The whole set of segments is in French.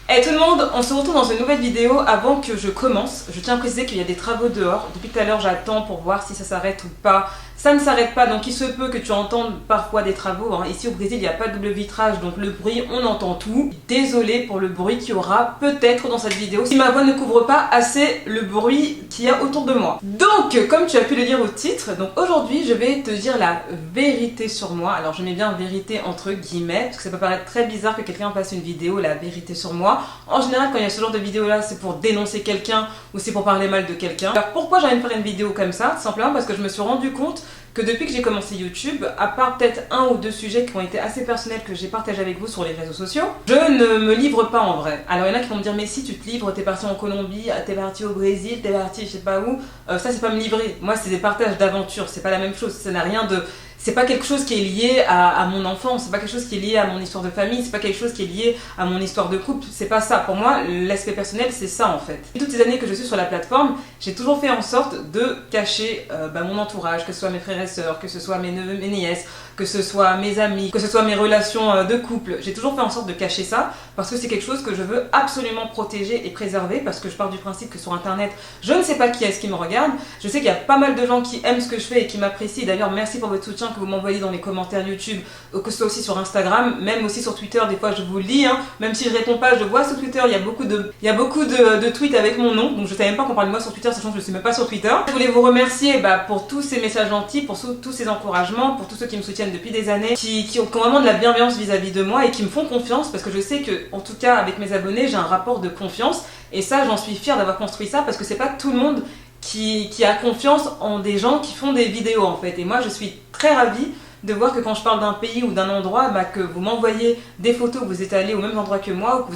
Hey tout le monde, on se retrouve dans une nouvelle vidéo. Avant que je commence, je tiens à préciser qu'il y a des travaux dehors. Depuis tout à l'heure, j'attends pour voir si ça s'arrête ou pas. Ça ne s'arrête pas, donc il se peut que tu entendes parfois des travaux. Ici au Brésil, il n'y a pas de double vitrage, donc le bruit, on entend tout. Désolée pour le bruit qu'il y aura peut-être dans cette vidéo, si ma voix ne couvre pas assez le bruit qu'il y a autour de moi. Donc, comme tu as pu le lire au titre, donc aujourd'hui, je vais te dire la vérité sur moi. Alors, je mets bien vérité entre guillemets, parce que ça peut paraître très bizarre que quelqu'un fasse une vidéo, la vérité sur moi. En général, quand il y a ce genre de vidéo-là, c'est pour dénoncer quelqu'un ou c'est pour parler mal de quelqu'un. Alors, pourquoi j'ai envie de faire une vidéo comme ça? Simplement parce que je me suis rendu compte que depuis que j'ai commencé YouTube, à part peut-être un ou deux sujets qui ont été assez personnels que j'ai partagé avec vous sur les réseaux sociaux, je ne me livre pas en vrai. Alors il y en a qui vont me dire mais si tu te livres, t'es parti en Colombie, t'es parti au Brésil, t'es parti je sais pas où, ça c'est pas me livrer. Moi c'est des partages d'aventure, c'est pas la même chose, ça n'a rien de... C'est pas quelque chose qui est lié à mon enfance, c'est pas quelque chose qui est lié à mon histoire de famille, c'est pas quelque chose qui est lié à mon histoire de couple, c'est pas ça. Pour moi, l'aspect personnel, c'est ça en fait. Et toutes ces années que je suis sur la plateforme, j'ai toujours fait en sorte de cacher mon entourage, que ce soit mes frères et sœurs, que ce soit mes neveux, mes nièces, que ce soit mes amis, que ce soit mes relations de couple. J'ai toujours fait en sorte de cacher ça parce que c'est quelque chose que je veux absolument protéger et préserver parce que je pars du principe que sur internet, je ne sais pas qui est-ce qui me regarde. Je sais qu'il y a pas mal de gens qui aiment ce que je fais et qui m'apprécient. D'ailleurs, merci pour votre soutien que vous m'envoyez dans les commentaires YouTube, que ce soit aussi sur Instagram, même aussi sur Twitter. Des fois, je vous lis, même si je réponds pas, je vois sur Twitter, il y a beaucoup de tweets avec mon nom. Donc, je savais même pas qu'on parlait de moi sur Twitter, sachant que je suis même pas sur Twitter. Je voulais vous remercier pour tous ces messages gentils, pour tous ces encouragements, pour tous ceux qui me soutiennent depuis des années, qui ont vraiment de la bienveillance vis-à-vis de moi et qui me font confiance parce que je sais que, en tout cas, avec mes abonnés, j'ai un rapport de confiance et ça, j'en suis fière d'avoir construit ça parce que c'est pas tout le monde qui a confiance en des gens qui font des vidéos en fait. Et moi, je suis très ravie de voir que quand je parle d'un pays ou d'un endroit, que vous m'envoyez des photos que vous êtes allé au même endroit que moi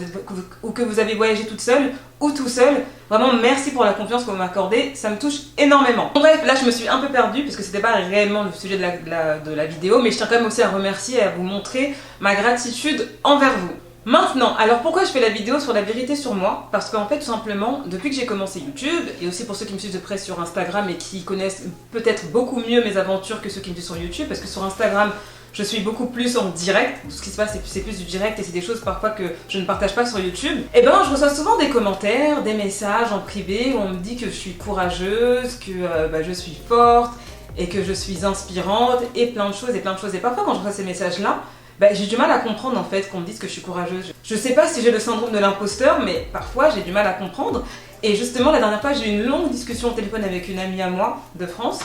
ou que vous avez voyagé toute seule ou tout seul. Vraiment, merci pour la confiance que vous m'accordez, ça me touche énormément. Bref, là je me suis un peu perdue parce que c'était pas réellement le sujet de la vidéo, mais je tiens quand même aussi à remercier et à vous montrer ma gratitude envers vous. Maintenant, alors pourquoi je fais la vidéo sur la vérité sur moi? Parce qu'en fait, tout simplement, depuis que j'ai commencé YouTube, et aussi pour ceux qui me suivent de près sur Instagram et qui connaissent peut-être beaucoup mieux mes aventures que ceux qui me suivent sur YouTube, parce que sur Instagram, je suis beaucoup plus en direct, tout ce qui se passe c'est plus du direct et c'est des choses parfois que je ne partage pas sur YouTube. Et je reçois souvent des commentaires, des messages en privé où on me dit que je suis courageuse, que je suis forte et que je suis inspirante et plein de choses. Et parfois quand je reçois ces messages-là, j'ai du mal à comprendre en fait qu'on me dise que je suis courageuse. Je sais pas si j'ai le syndrome de l'imposteur, mais parfois j'ai du mal à comprendre. Et justement, la dernière fois, j'ai eu une longue discussion au téléphone avec une amie à moi de France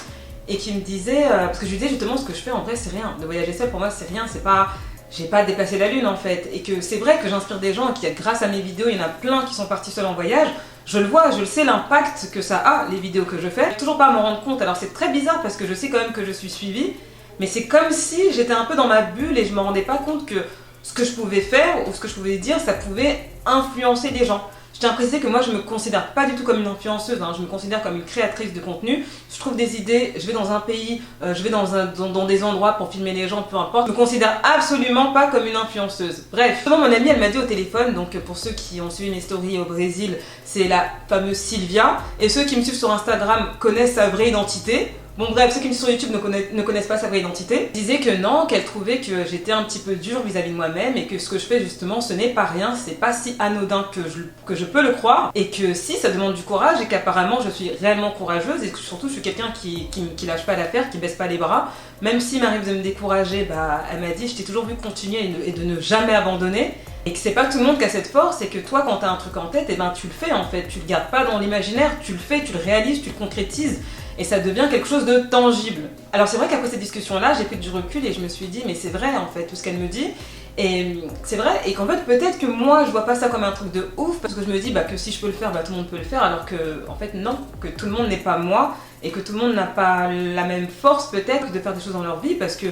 et qui me disait, parce que je lui disais justement ce que je fais en vrai c'est rien. De voyager seule pour moi c'est rien, c'est pas... J'ai pas dépassé la lune en fait. Et que c'est vrai que j'inspire des gens et que grâce à mes vidéos, il y en a plein qui sont partis seuls en voyage. Je le vois, je le sais l'impact que ça a, les vidéos que je fais. Je n'arrive toujours pas à m'en rendre compte, alors c'est très bizarre parce que je sais quand même que je suis suivie. Mais c'est comme si j'étais un peu dans ma bulle et je me rendais pas compte que ce que je pouvais faire ou ce que je pouvais dire, ça pouvait influencer des gens. Je tiens à préciser que moi je me considère pas du tout comme une influenceuse, je me considère comme une créatrice de contenu. Je trouve des idées, je vais dans un pays, je vais dans des endroits pour filmer les gens, peu importe. Je me considère absolument pas comme une influenceuse. Bref, souvent mon amie elle m'a dit au téléphone, donc pour ceux qui ont suivi mes stories au Brésil, c'est la fameuse Sylvia. Et ceux qui me suivent sur Instagram connaissent sa vraie identité. Bon bref, ceux qui me suivent sur YouTube ne connaissent pas sa vraie identité. Elle disait que non, qu'elle trouvait que j'étais un petit peu dure vis-à-vis de moi-même et que ce que je fais justement ce n'est pas rien, c'est pas si anodin que je peux le croire et que si ça demande du courage et qu'apparemment je suis réellement courageuse et que surtout je suis quelqu'un qui lâche pas l'affaire, qui baisse pas les bras. Même s'il m'arrive de me décourager, elle m'a dit je t'ai toujours vu continuer et de ne jamais abandonner. Et que c'est pas tout le monde qui a cette force et que toi quand t'as un truc en tête, tu le fais en fait, tu le gardes pas dans l'imaginaire, tu le fais, tu le réalises, tu le concrétises. Et ça devient quelque chose de tangible. Alors c'est vrai qu'après cette discussion-là, j'ai pris du recul et je me suis dit, mais c'est vrai en fait, tout ce qu'elle me dit. Et c'est vrai, et qu'en fait peut-être que moi je vois pas ça comme un truc de ouf, parce que je me dis que si je peux le faire, tout le monde peut le faire, alors que en fait non, que tout le monde n'est pas moi, et que tout le monde n'a pas la même force peut-être de faire des choses dans leur vie, parce que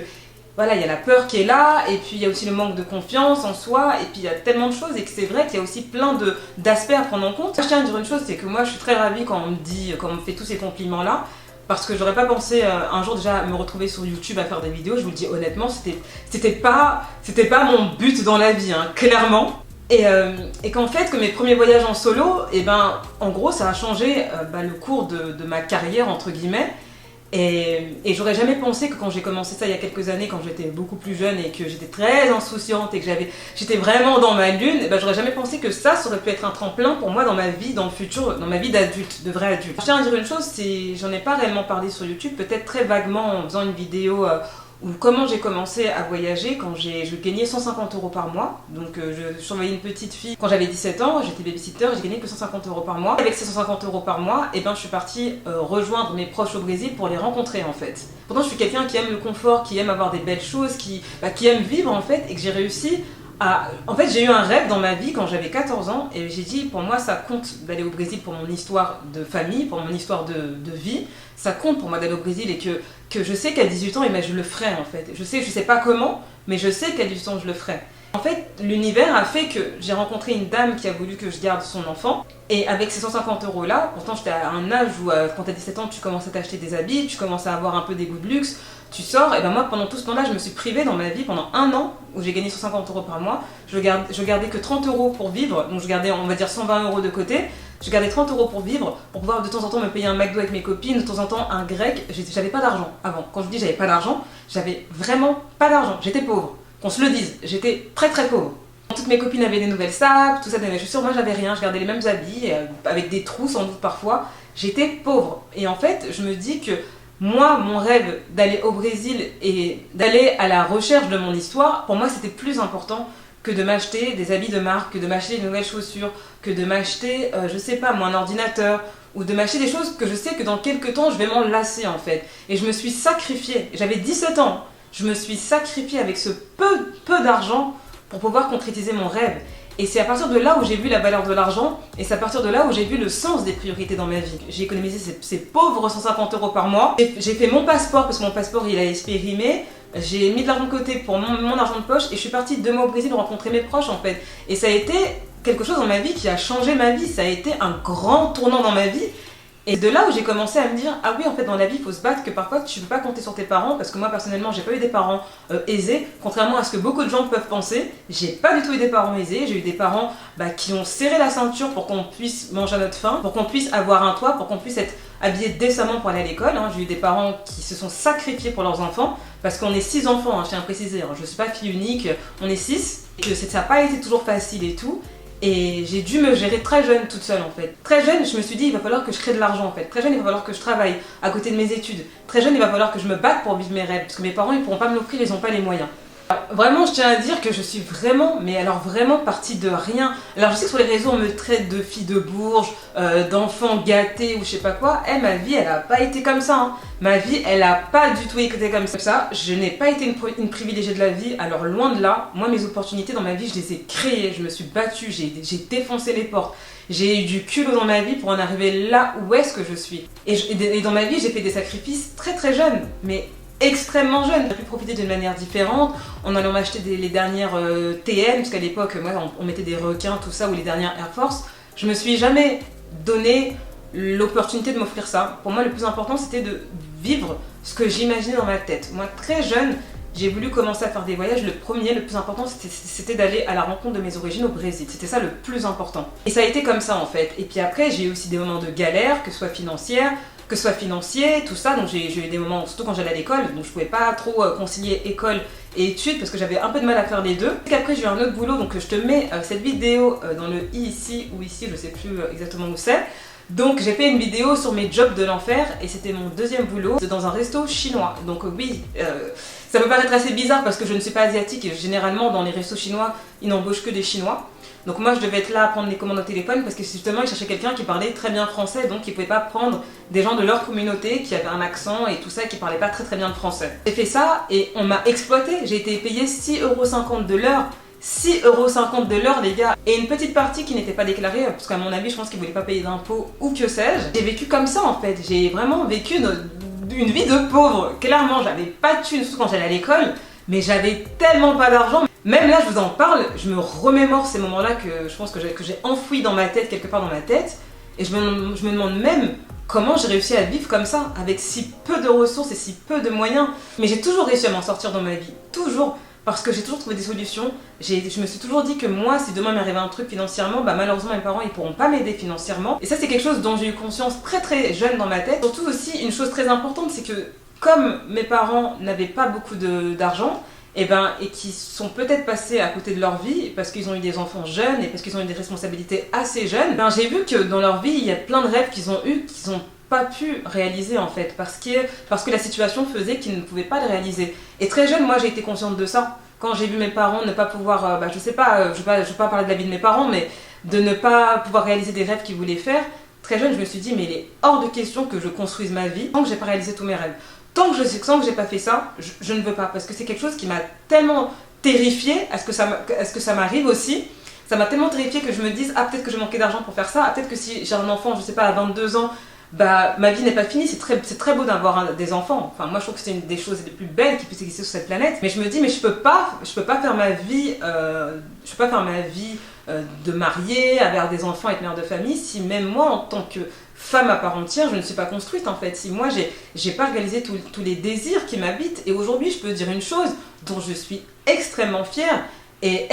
voilà, il y a la peur qui est là, et puis il y a aussi le manque de confiance en soi, et puis il y a tellement de choses, et que c'est vrai qu'il y a aussi plein d'aspects à prendre en compte. Je tiens à dire une chose, c'est que moi je suis très ravie quand on me fait tous ces compliments-là, parce que j'aurais pas pensé un jour déjà me retrouver sur YouTube à faire des vidéos, je vous le dis honnêtement, c'était pas mon but dans la vie, clairement. Et qu'en fait, que mes premiers voyages en solo, en gros ça a changé le cours de ma carrière entre guillemets. Et j'aurais jamais pensé que quand j'ai commencé ça il y a quelques années, quand j'étais beaucoup plus jeune et que j'étais très insouciante et que j'étais vraiment dans ma lune, et ben j'aurais jamais pensé que ça aurait pu être un tremplin pour moi dans ma vie, dans le futur, dans ma vie d'adulte, de vrai adulte. Je tiens à dire une chose, j'en ai pas réellement parlé sur YouTube, peut-être très vaguement en faisant une vidéo ou comment j'ai commencé à voyager quand je gagnais 150 € par mois. Donc je surveillais une petite fille quand j'avais 17 ans, j'étais babysitter, j'ai gagné que 150 € par mois. Avec ces 150 € par mois, et ben, je suis partie rejoindre mes proches au Brésil pour les rencontrer en fait. Pourtant je suis quelqu'un qui aime le confort, qui aime avoir des belles choses, qui aime vivre en fait, et que j'ai réussi à... En fait j'ai eu un rêve dans ma vie quand j'avais 14 ans, et j'ai dit pour moi ça compte d'aller au Brésil pour mon histoire de famille, pour mon histoire de vie. Ça compte pour moi d'aller au Brésil et que je sais qu'à 18 ans, je le ferai en fait. Je sais pas comment, mais je sais qu'à 18 ans, je le ferai. En fait, l'univers a fait que j'ai rencontré une dame qui a voulu que je garde son enfant. Et avec ces 150 € là, pourtant j'étais à un âge où quand t'as 17 ans, tu commences à t'acheter des habits, tu commences à avoir un peu des goûts de luxe, tu sors. Et ben moi, pendant tout ce temps-là, je me suis privée dans ma vie pendant un an où j'ai gagné 150 € par mois. Je gardais que 30 € pour vivre, donc je gardais, on va dire, 120 € de côté. Je gardais 30 € pour vivre, pour pouvoir de temps en temps me payer un McDo avec mes copines, de temps en temps un grec. J'avais pas d'argent avant. Quand je dis j'avais pas d'argent, j'avais vraiment pas d'argent. J'étais pauvre. Qu'on se le dise, j'étais très très pauvre. Toutes mes copines avaient des nouvelles sapes, tout ça, des nouvelles chaussures. Moi j'avais rien, je gardais les mêmes habits, avec des trous sans doute parfois. J'étais pauvre. Et en fait, je me dis que moi, mon rêve d'aller au Brésil et d'aller à la recherche de mon histoire, pour moi c'était plus important que de m'acheter des habits de marque, que de m'acheter de nouvelles chaussures, que de m'acheter, je sais pas moi, un ordinateur, ou de m'acheter des choses que je sais que dans quelques temps je vais m'en lasser en fait. Et je me suis sacrifiée, j'avais 17 ans, je me suis sacrifiée avec ce peu d'argent pour pouvoir concrétiser mon rêve. Et c'est à partir de là où j'ai vu la valeur de l'argent, et c'est à partir de là où j'ai vu le sens des priorités dans ma vie. J'ai économisé ces pauvres 150 € par mois. J'ai fait mon passeport, parce que mon passeport il a expérimé. J'ai mis de l'argent de côté pour mon argent de poche, et je suis partie 2 mois au Brésil rencontrer mes proches en fait. Et ça a été quelque chose dans ma vie qui a changé ma vie, ça a été un grand tournant dans ma vie. Et de là où j'ai commencé à me dire, ah oui en fait dans la vie il faut se battre, que parfois tu ne peux pas compter sur tes parents, parce que moi personnellement j'ai pas eu des parents aisés, contrairement à ce que beaucoup de gens peuvent penser. J'ai pas du tout eu des parents aisés, j'ai eu des parents qui ont serré la ceinture pour qu'on puisse manger à notre faim, pour qu'on puisse avoir un toit, pour qu'on puisse être habillé décemment pour aller à l'école. J'ai eu des parents qui se sont sacrifiés pour leurs enfants, parce qu'on est 6 enfants, je tiens à préciser, je suis pas fille unique, on est 6, et que ça n'a pas été toujours facile et tout. Et j'ai dû me gérer très jeune toute seule en fait. Très jeune, je me suis dit il va falloir que je crée de l'argent en fait. Très jeune, il va falloir que je travaille à côté de mes études. Très jeune, il va falloir que je me batte pour vivre mes rêves. Parce que mes parents, ils pourront pas me l'offrir, ils n'ont pas les moyens. Alors, vraiment, je tiens à dire que je suis vraiment, mais alors vraiment partie de rien. Alors je sais que sur les réseaux, on me traite de fille de Bourges, d'enfant gâté ou je sais pas quoi. Ma vie, elle a pas été comme ça. Ma vie, elle a pas du tout été comme ça. Je n'ai pas été une privilégiée de la vie, alors loin de là. Moi, mes opportunités dans ma vie, je les ai créées. Je me suis battue, j'ai défoncé les portes. J'ai eu du culot dans ma vie pour en arriver là où est-ce que je suis. Et dans ma vie, j'ai fait des sacrifices très très jeunes, mais extrêmement jeune. J'ai pu profiter d'une manière différente en allant m'acheter les dernières TM, parce qu'à l'époque, moi, on mettait des requins, tout ça, ou les dernières Air Force. Je me suis jamais donné l'opportunité de m'offrir ça. Pour moi, le plus important, c'était de vivre ce que j'imaginais dans ma tête. Moi, très jeune, j'ai voulu commencer à faire des voyages. Le plus important, c'était d'aller à la rencontre de mes origines au Brésil. C'était ça le plus important. Et ça a été comme ça, en fait. Et puis après, j'ai eu aussi des moments de galère, que ce soit financière, que ce soit financier, tout ça. Donc j'ai eu des moments, surtout quand j'allais à l'école, donc je pouvais pas trop concilier école et études parce que j'avais un peu de mal à faire les deux. Et après j'ai eu un autre boulot, donc je te mets cette vidéo dans le i ici ou ici, je sais plus exactement où c'est. Donc j'ai fait une vidéo sur mes jobs de l'enfer et c'était mon deuxième boulot dans un resto chinois. Donc oui, ça peut paraître assez bizarre parce que je ne suis pas asiatique et généralement dans les restos chinois, ils n'embauchent que des Chinois. Donc moi je devais être là à prendre les commandes au téléphone parce que justement ils cherchaient quelqu'un qui parlait très bien français, donc ils ne pouvaient pas prendre des gens de leur communauté qui avaient un accent et tout ça, qui ne parlaient pas très bien le français. J'ai fait ça et on m'a exploité, j'ai été payée 6,50 € de l'heure. 6,50 € de l'heure les gars, et une petite partie qui n'était pas déclarée parce qu'à mon avis je pense qu'ils voulaient pas payer d'impôts ou que sais-je. J'ai vécu comme ça en fait, j'ai vraiment vécu une vie de pauvre. Clairement j'avais pas de thunes, surtout quand j'allais à l'école, mais j'avais tellement pas d'argent. Même là je vous en parle, je me remémore ces moments là que je pense que j'ai enfouis dans ma tête, quelque part dans ma tête, et je me demande même comment j'ai réussi à vivre comme ça, avec si peu de ressources et si peu de moyens. Mais j'ai toujours réussi à m'en sortir dans ma vie, toujours. parce que j'ai toujours trouvé des solutions. Je me suis toujours dit que moi, si demain m'arrivait un truc financièrement, bah malheureusement mes parents ils pourront pas m'aider financièrement. Et ça c'est quelque chose dont j'ai eu conscience très très jeune dans ma tête. Surtout aussi une chose très importante, c'est que comme mes parents n'avaient pas beaucoup d'argent, et qui sont peut-être passés à côté de leur vie parce qu'ils ont eu des enfants jeunes et parce qu'ils ont eu des responsabilités assez jeunes, j'ai vu que dans leur vie il y a plein de rêves qu'ils ont eu qu'ils ont pas pu réaliser en fait parce que la situation faisait qu'ils ne pouvaient pas le réaliser. Et très jeune, moi j'ai été consciente de ça. Quand j'ai vu mes parents ne pas pouvoir, je sais pas, je vais pas parler de la vie de mes parents, mais de ne pas pouvoir réaliser des rêves qu'ils voulaient faire, très jeune je me suis dit mais il est hors de question que je construise ma vie tant que j'ai pas réalisé tous mes rêves. Tant que j'ai pas fait ça, je ne veux pas parce que c'est quelque chose qui m'a tellement terrifiée à ce que ça m'arrive aussi. Ça m'a tellement terrifiée que je me dise ah peut-être que je manquais d'argent pour faire ça, ah, peut-être que si j'ai un enfant, je sais pas à 22 ans, bah ma vie n'est pas finie. C'est très beau d'avoir des enfants. Enfin moi je trouve que c'est une des choses les plus belles qui puissent exister sur cette planète. Mais je me dis mais je peux pas faire ma vie de mariée, avoir des enfants, être mère de famille si même moi en tant que femme à part entière, je ne suis pas construite en fait. Si moi j'ai pas réalisé tous les désirs qui m'habitent. Et aujourd'hui je peux dire une chose dont je suis extrêmement fière et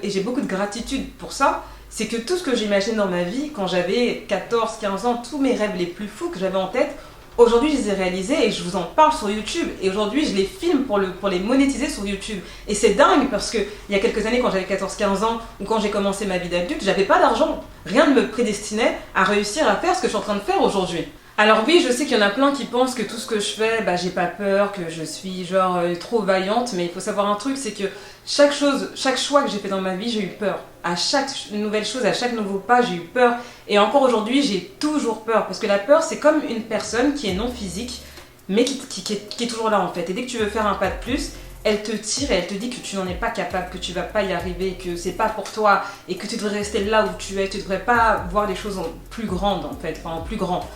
j'ai beaucoup de gratitude pour ça, c'est que tout ce que j'imagine dans ma vie quand j'avais 14-15 ans, tous mes rêves les plus fous que j'avais en tête, aujourd'hui je les ai réalisés et je vous en parle sur YouTube. Et aujourd'hui je les filme pour les monétiser sur YouTube. Et c'est dingue parce que il y a quelques années quand j'avais 14-15 ans ou quand j'ai commencé ma vie d'adulte, j'avais pas d'argent. Rien ne me prédestinait à réussir à faire ce que je suis en train de faire aujourd'hui. Alors oui, je sais qu'il y en a plein qui pensent que tout ce que je fais, j'ai pas peur, que je suis genre trop vaillante, mais il faut savoir un truc, c'est que chaque choix que j'ai fait dans ma vie, j'ai eu peur. À chaque nouvelle chose, à chaque nouveau pas, j'ai eu peur. Et encore aujourd'hui, j'ai toujours peur. Parce que la peur, c'est comme une personne qui est non physique, mais qui est toujours là en fait. Et dès que tu veux faire un pas de plus, elle te tire et elle te dit que tu n'en es pas capable, que tu vas pas y arriver, que c'est pas pour toi et que tu devrais rester là où tu es. Tu devrais pas voir les choses en plus grandes en fait, enfin en plus grand.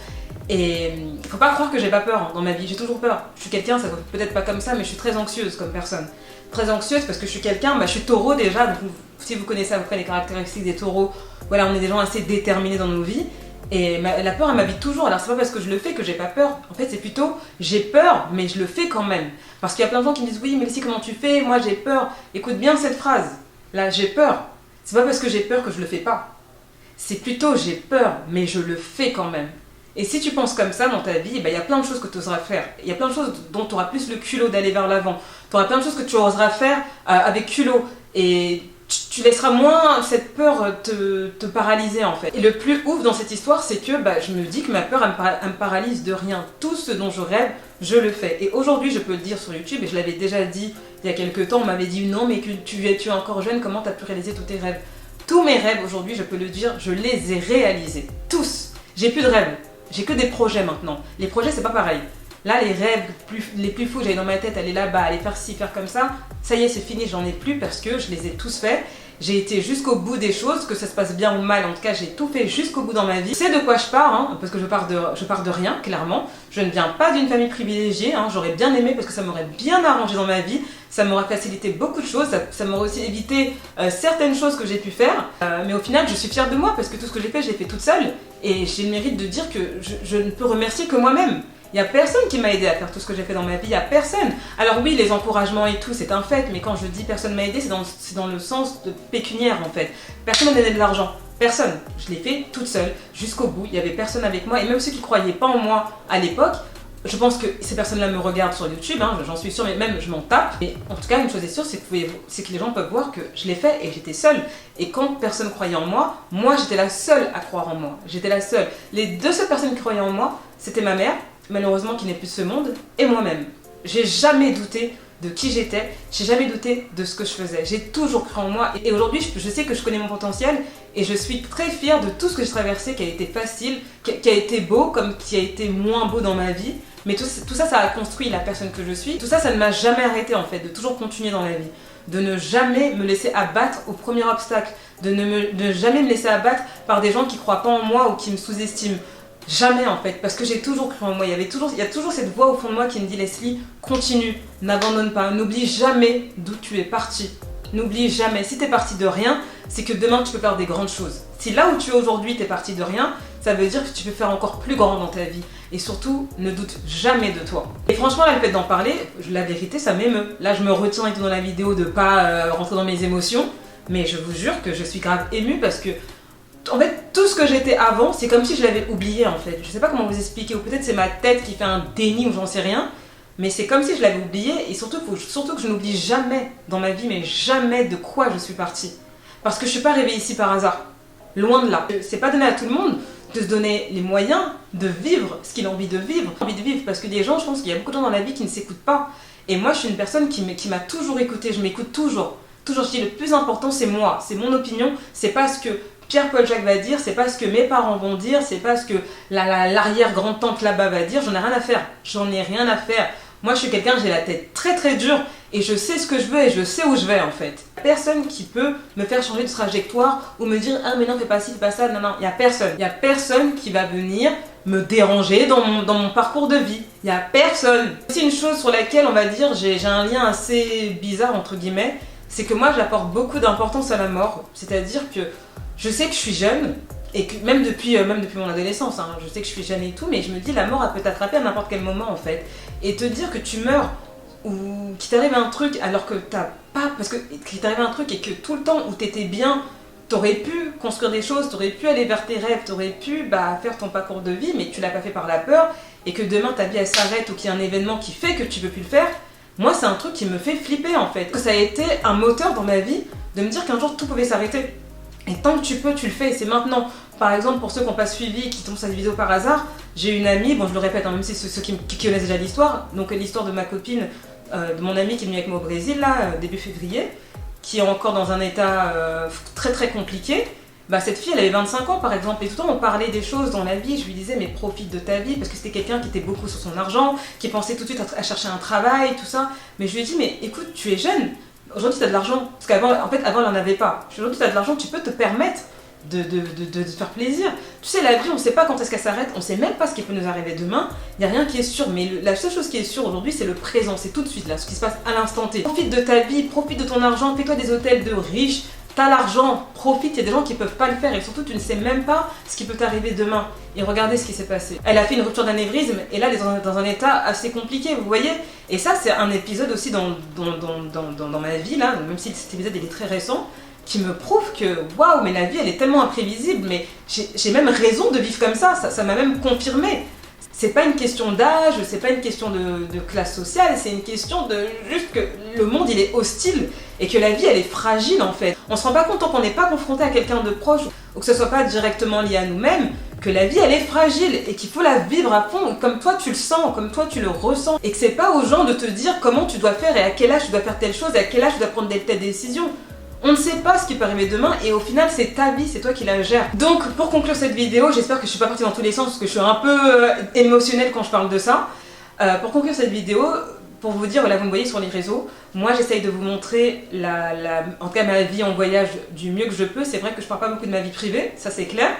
Et faut pas croire que j'ai pas peur dans ma vie, j'ai toujours peur. Je suis quelqu'un, ça peut-être pas comme ça, mais je suis très anxieuse comme personne. Très anxieuse parce que je suis quelqu'un, je suis taureau déjà, donc si vous connaissez à peu près les caractéristiques des taureaux, voilà, on est des gens assez déterminés dans nos vies. Et la peur, elle m'habite toujours. Alors c'est pas parce que je le fais que j'ai pas peur. En fait, c'est plutôt j'ai peur, mais je le fais quand même. Parce qu'il y a plein de gens qui me disent oui, mais Lucie, comment tu fais? Moi j'ai peur. Écoute bien cette phrase. Là, j'ai peur. C'est pas parce que j'ai peur que je le fais pas. C'est plutôt j'ai peur, mais je le fais quand même. Et si tu penses comme ça dans ta vie, il y a plein de choses que tu oseras faire. Il y a plein de choses dont tu auras plus le culot d'aller vers l'avant. Tu auras plein de choses que tu oseras faire avec culot. Et tu laisseras moins cette peur te paralyser en fait. Et le plus ouf dans cette histoire, c'est que je me dis que ma peur, elle me paralyse de rien. Tout ce dont je rêve, je le fais. Et aujourd'hui, je peux le dire sur YouTube, et je l'avais déjà dit il y a quelques temps, on m'avait dit non, mais que tu es encore jeune, comment tu as pu réaliser tous tes rêves? Tous mes rêves aujourd'hui, je peux le dire, je les ai réalisés. Tous. J'ai plus de rêves. J'ai que des projets maintenant. Les projets, c'est pas pareil. Là, les rêves les plus fous que j'avais dans ma tête, aller là-bas, aller faire ci, faire comme ça y est, c'est fini, j'en ai plus parce que je les ai tous faits. J'ai été jusqu'au bout des choses, que ça se passe bien ou mal, en tout cas, j'ai tout fait jusqu'au bout dans ma vie. C'est de quoi je pars, parce que je pars de rien, clairement. Je ne viens pas d'une famille privilégiée, j'aurais bien aimé parce que ça m'aurait bien arrangé dans ma vie. Ça m'aurait facilité beaucoup de choses, ça m'aurait aussi évité certaines choses que j'ai pu faire. Mais au final, je suis fière de moi parce que tout ce que j'ai fait toute seule. Et j'ai le mérite de dire que je ne peux remercier que moi-même. Il n'y a personne qui m'a aidé à faire tout ce que j'ai fait dans ma vie, il n'y a personne. Alors oui, les encouragements et tout, c'est un fait, mais quand je dis personne m'a aidé, c'est dans le sens de pécuniaire en fait. Personne m'a donné de l'argent, personne. Je l'ai fait toute seule, jusqu'au bout, il n'y avait personne avec moi, et même ceux qui ne croyaient pas en moi à l'époque, je pense que ces personnes-là me regardent sur YouTube, j'en suis sûre, mais même je m'en tape. Mais en tout cas, une chose est sûre, c'est que les gens peuvent voir que je l'ai fait et j'étais seule. Et quand personne ne croyait en moi, moi j'étais la seule à croire en moi. J'étais la seule. Les deux seules personnes qui croyaient en moi, c'était ma mère, malheureusement qui n'est plus de ce monde, et moi-même. J'ai jamais douté de qui j'étais, j'ai jamais douté de ce que je faisais. J'ai toujours cru en moi et aujourd'hui je sais que je connais mon potentiel et je suis très fière de tout ce que j'ai traversé, qui a été facile, qui a été beau comme qui a été moins beau dans ma vie. Mais tout ça, ça a construit la personne que je suis. Tout ça, ça ne m'a jamais arrêté en fait, de toujours continuer dans la vie. De ne jamais me laisser abattre au premier obstacle. De ne jamais me laisser abattre par des gens qui ne croient pas en moi ou qui me sous-estiment. Jamais en fait, parce que j'ai toujours cru en moi. Il y a toujours cette voix au fond de moi qui me dit Leslie, continue, n'abandonne pas, n'oublie jamais d'où tu es parti. N'oublie jamais, si tu es parti de rien, c'est que demain tu peux faire des grandes choses. Si là où tu es aujourd'hui, tu es parti de rien, ça veut dire que tu peux faire encore plus grand dans ta vie. et surtout ne doute jamais de toi. Et franchement là le fait d'en parler, la vérité ça m'émeut. Là je me retiens et tout dans la vidéo de pas rentrer dans mes émotions, mais je vous jure que je suis grave émue parce que en fait tout ce que j'étais avant c'est comme si je l'avais oublié en fait. Je sais pas comment vous expliquer, ou peut-être c'est ma tête qui fait un déni ou j'en sais rien, mais c'est comme si je l'avais oublié et surtout que je n'oublie jamais dans ma vie, mais jamais de quoi je suis partie. Parce que je suis pas arrivée ici par hasard, loin de là. C'est pas donné à tout le monde de se donner les moyens de vivre ce qu'il a envie de vivre. Parce que des gens, je pense qu'il y a beaucoup de gens dans la vie qui ne s'écoutent pas. Et moi, je suis une personne qui m'a toujours écoutée, je m'écoute toujours. Toujours, je dis le plus important, c'est moi, c'est mon opinion, c'est pas ce que Pierre-Paul Jacques va dire, c'est pas ce que mes parents vont dire, c'est pas ce que l'arrière-grand-tante là-bas va dire, j'en ai rien à faire. J'en ai rien à faire. Moi, je suis quelqu'un, j'ai la tête très très dure et je sais ce que je veux et je sais où je vais en fait. Personne qui peut me faire changer de trajectoire ou me dire ah mais non fais pas ci, fais pas ça, non, il y a personne. Il y a personne qui va venir me déranger dans mon parcours de vie. Il y a personne. C'est une chose sur laquelle on va dire j'ai un lien assez bizarre entre guillemets, c'est que moi j'apporte beaucoup d'importance à la mort. C'est-à-dire que je sais que je suis jeune, et que même depuis mon adolescence, hein, je sais que je suis jeune et tout, mais je me dis la mort elle peut t'attraper à n'importe quel moment en fait. Et te dire que tu meurs ou qu'il t'arrive un truc alors que t'as pas, parce que qu'il t'arrive un truc et que tout le temps où t'étais bien, t'aurais pu construire des choses, t'aurais pu aller vers tes rêves, t'aurais pu faire ton parcours de vie, mais tu l'as pas fait par la peur, et que demain ta vie elle s'arrête ou qu'il y a un événement qui fait que tu peux plus le faire, moi c'est un truc qui me fait flipper en fait. Ça a été un moteur dans ma vie de me dire qu'un jour tout pouvait s'arrêter. Et tant que tu peux, tu le fais, et c'est maintenant. Par exemple, pour ceux qui n'ont pas suivi, qui tombent sur cette vidéo par hasard, j'ai une amie, bon je le répète, hein, même si c'est ceux qui connaissent déjà l'histoire, donc l'histoire de ma copine, de mon amie qui est venue avec moi au Brésil, là, début février, qui est encore dans un état très très compliqué. Cette fille, elle avait 25 ans par exemple, et tout le temps on parlait des choses dans la vie, je lui disais mais profite de ta vie, parce que c'était quelqu'un qui était beaucoup sur son argent, qui pensait tout de suite à chercher un travail, tout ça, mais je lui ai dit mais écoute, tu es jeune, aujourd'hui tu as de l'argent, parce qu'avant, en fait avant elle n'en avait pas, aujourd'hui tu as de l'argent, tu peux te permettre de te faire plaisir. Tu sais, la vie, on ne sait pas quand est-ce qu'elle s'arrête, on ne sait même pas ce qui peut nous arriver demain, il n'y a rien qui est sûr, mais la seule chose qui est sûre aujourd'hui, c'est le présent, c'est tout de suite là, ce qui se passe à l'instant T. Profite de ta vie, profite de ton argent, fais-toi des hôtels de riches, t'as l'argent, profite, il y a des gens qui ne peuvent pas le faire, et surtout tu ne sais même pas ce qui peut t'arriver demain. Et regardez ce qui s'est passé. Elle a fait une rupture d'anévrisme, et là elle est dans un état assez compliqué, vous voyez. Et ça, c'est un épisode aussi dans ma vie, là, même si cet épisode il est très récent, qui me prouve que waouh, mais la vie elle est tellement imprévisible, mais j'ai même raison de vivre comme ça m'a même confirmé. C'est pas une question d'âge, c'est pas une question de classe sociale, c'est une question de juste que le monde il est hostile et que la vie elle est fragile en fait. On se rend pas compte tant qu'on n'est pas confronté à quelqu'un de proche ou que ce soit pas directement lié à nous-mêmes, que la vie elle est fragile et qu'il faut la vivre à fond comme toi tu le sens, comme toi tu le ressens, et que c'est pas aux gens de te dire comment tu dois faire et à quel âge tu dois faire telle chose et à quel âge tu dois prendre telle décision. On ne sait pas ce qui peut arriver demain et au final c'est ta vie, c'est toi qui la gères. Donc pour conclure cette vidéo, j'espère que je suis pas partie dans tous les sens parce que je suis un peu émotionnelle quand je parle de ça. Pour conclure cette vidéo, pour vous dire, voilà, vous me voyez sur les réseaux, moi j'essaye de vous montrer en tout cas ma vie en voyage du mieux que je peux. C'est vrai que je parle pas beaucoup de ma vie privée, ça c'est clair,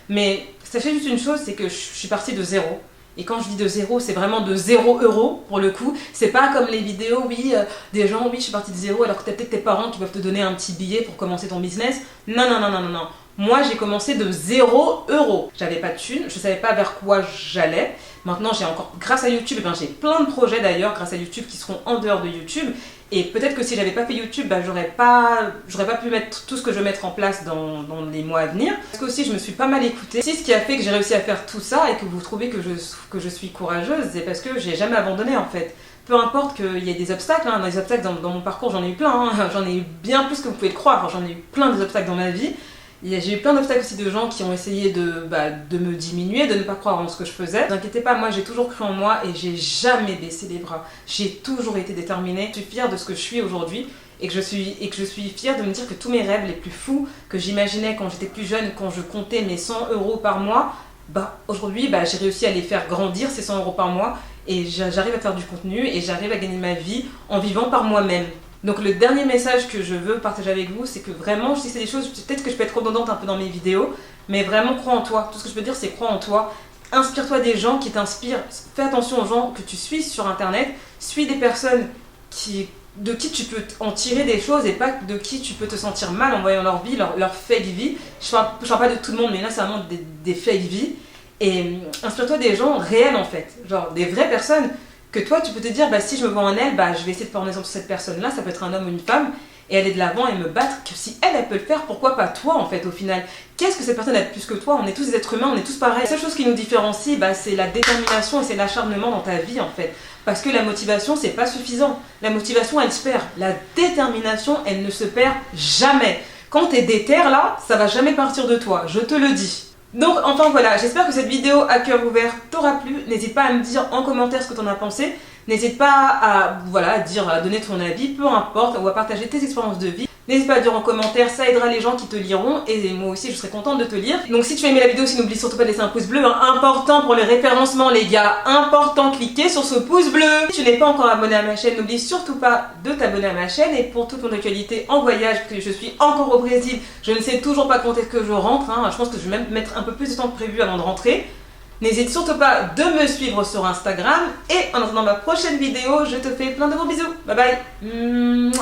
mais sachez juste une chose, c'est que je suis partie de zéro. Et quand je dis de zéro, c'est vraiment de 0 € pour le coup. C'est pas comme les vidéos, oui, des gens, oui, je suis partie de zéro, alors que t'as peut-être tes parents qui peuvent te donner un petit billet pour commencer ton business. Non, non, non, non, non, non. Moi, j'ai commencé de 0 €. J'avais pas de thunes, je savais pas vers quoi j'allais. Maintenant, j'ai encore, grâce à YouTube, j'ai plein de projets d'ailleurs, grâce à YouTube, qui seront en dehors de YouTube. Et peut-être que si j'avais pas fait YouTube, j'aurais pas pu mettre tout ce que je veux mettre en place dans les mois à venir. Parce que aussi, je me suis pas mal écoutée. Si ce qui a fait que j'ai réussi à faire tout ça et que vous trouvez que je suis courageuse, c'est parce que j'ai jamais abandonné en fait. Peu importe qu'il y ait des obstacles, hein, des obstacles dans mon parcours, j'en ai eu plein, hein, j'en ai eu bien plus que vous pouvez le croire, j'en ai eu plein d'obstacles dans ma vie. J'ai eu plein d'obstacles aussi de gens qui ont essayé de me diminuer, de ne pas croire en ce que je faisais. Ne vous inquiétez pas, moi j'ai toujours cru en moi et j'ai jamais baissé les bras. J'ai toujours été déterminée. Je suis fière de ce que je suis aujourd'hui et que je suis fière de me dire que tous mes rêves les plus fous que j'imaginais quand j'étais plus jeune, quand je comptais mes 100 € par mois, aujourd'hui j'ai réussi à les faire grandir ces 100 € par mois et j'arrive à faire du contenu et j'arrive à gagner ma vie en vivant par moi-même. Donc le dernier message que je veux partager avec vous, c'est que vraiment, je sais que c'est des choses, peut-être que je peux être redondante un peu dans mes vidéos, mais vraiment crois en toi. Tout ce que je peux dire, c'est crois en toi. Inspire-toi des gens qui t'inspirent. Fais attention aux gens que tu suis sur internet. Suis des personnes de qui tu peux en tirer des choses et pas de qui tu peux te sentir mal en voyant leur vie, leur fake vie. Je parle pas de tout le monde, mais là c'est vraiment des fake vies. et inspire-toi des gens réels en fait, genre des vraies personnes que toi tu peux te dire bah si je me vois en elle, bah je vais essayer de prendre exemple sur cette personne là, ça peut être un homme ou une femme, et aller de l'avant et me battre, que si elle peut le faire, pourquoi pas toi en fait au final. Qu'est-ce que cette personne a de plus que toi? On est tous des êtres humains, on est tous pareils. La seule chose qui nous différencie, bah, c'est la détermination et c'est l'acharnement dans ta vie en fait. Parce que la motivation, c'est pas suffisant. La motivation, elle se perd. La détermination, elle ne se perd jamais. Quand t'es déter là, ça va jamais partir de toi, je te le dis. Donc enfin voilà, j'espère que cette vidéo à cœur ouvert t'aura plu. N'hésite pas à me dire en commentaire ce que t'en as pensé. N'hésite pas à, à donner ton avis, peu importe, ou à partager tes expériences de vie. N'hésite pas à dire en commentaire, ça aidera les gens qui te liront et moi aussi je serai contente de te lire. Donc si tu as aimé la vidéo, n'oublie surtout pas de laisser un pouce bleu, hein, important pour le référencement les gars, important, cliquez sur ce pouce bleu. Si tu n'es pas encore abonné à ma chaîne, n'oublie surtout pas de t'abonner à ma chaîne et pour toute mon actualité en voyage, parce que je suis encore au Brésil, je ne sais toujours pas quand est-ce que je rentre, hein, je pense que je vais même mettre un peu plus de temps que prévu avant de rentrer. N'hésite surtout pas de me suivre sur Instagram et en attendant ma prochaine vidéo, je te fais plein de gros bisous. Bye bye.